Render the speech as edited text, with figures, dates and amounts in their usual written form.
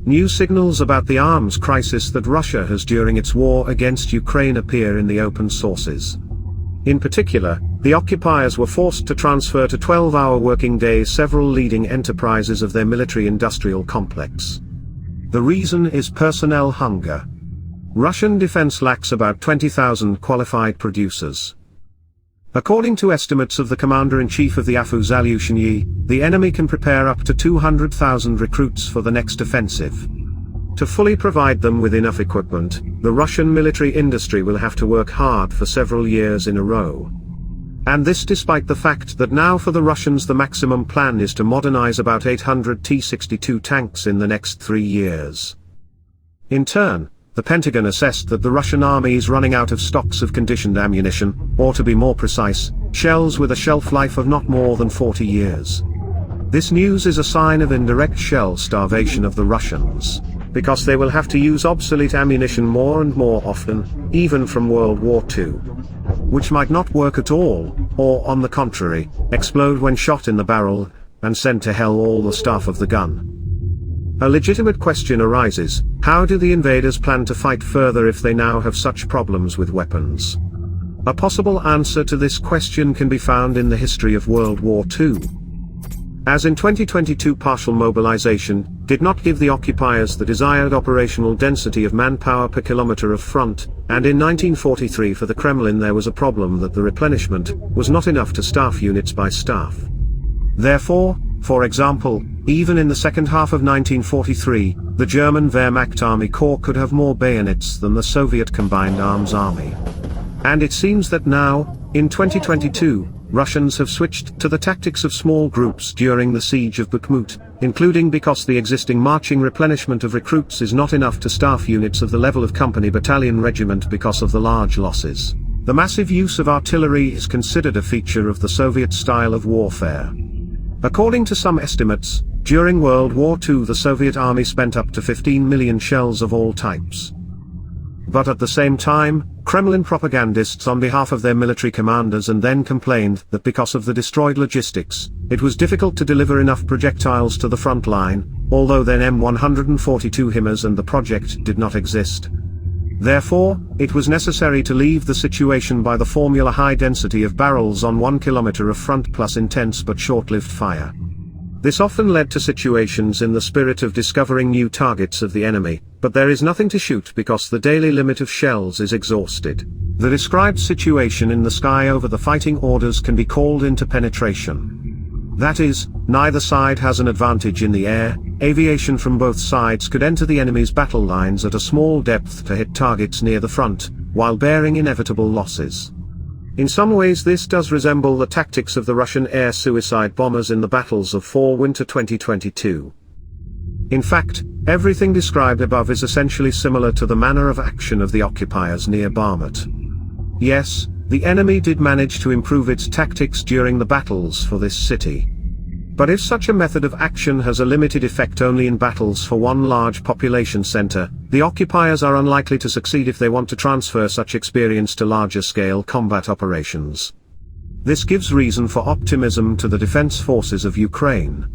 new signals about the arms crisis that Russia has during its war against Ukraine appear in the open sources. In particular, the occupiers were forced to transfer to 12-hour working days several leading enterprises of their military-industrial complex. The reason is personnel hunger. Russian defense lacks about 20,000 qualified producers. According to estimates of the commander-in-chief of the Afuzalutianye, the enemy can prepare up to 200,000 recruits for the next offensive. To fully provide them with enough equipment, the Russian military industry will have to work hard for several years in a row. And this despite the fact that now for the Russians the maximum plan is to modernize about 800 T-62 tanks in the next 3 years. In turn, the Pentagon assessed that the Russian army is running out of stocks of conditioned ammunition, or to be more precise, shells with a shelf life of not more than 40 years. This news is a sign of indirect shell starvation of the Russians, because they will have to use obsolete ammunition more and more often, even from World War II. Which might not work at all, or on the contrary, explode when shot in the barrel, and send to hell all the staff of the gun. A legitimate question arises: how do the invaders plan to fight further if they now have such problems with weapons? A possible answer to this question can be found in the history of World War II. As in 2022, partial mobilization did not give the occupiers the desired operational density of manpower per kilometer of front, and in 1943 for the Kremlin there was a problem that the replenishment was not enough to staff units by staff. Therefore, for example, even in the second half of 1943, the German Wehrmacht Army Corps could have more bayonets than the Soviet Combined Arms Army. And it seems that now, in 2022, Russians have switched to the tactics of small groups during the siege of Bakhmut, including because the existing marching replenishment of recruits is not enough to staff units of the level of company, battalion, regiment because of the large losses. The massive use of artillery is considered a feature of the Soviet style of warfare. According to some estimates, during World War II the Soviet army spent up to 15 million shells of all types. But at the same time, Kremlin propagandists on behalf of their military commanders and then complained that because of the destroyed logistics, it was difficult to deliver enough projectiles to the front line, although then M142 HIMARS and the project did not exist. Therefore, it was necessary to leave the situation by the formula high density of barrels on 1 kilometer of front plus intense but short-lived fire. This often led to situations in the spirit of discovering new targets of the enemy, but there is nothing to shoot because the daily limit of shells is exhausted. The described situation in the sky over the fighting orders can be called interpenetration. That is, neither side has an advantage in the air. Aviation from both sides could enter the enemy's battle lines at a small depth to hit targets near the front, while bearing inevitable losses. In some ways this does resemble the tactics of the Russian air suicide bombers in the battles of fall-winter 2022. In fact, everything described above is essentially similar to the manner of action of the occupiers near Bakhmut. Yes, the enemy did manage to improve its tactics during the battles for this city. But if such a method of action has a limited effect only in battles for one large population center, the occupiers are unlikely to succeed if they want to transfer such experience to larger-scale combat operations. This gives reason for optimism to the defense forces of Ukraine.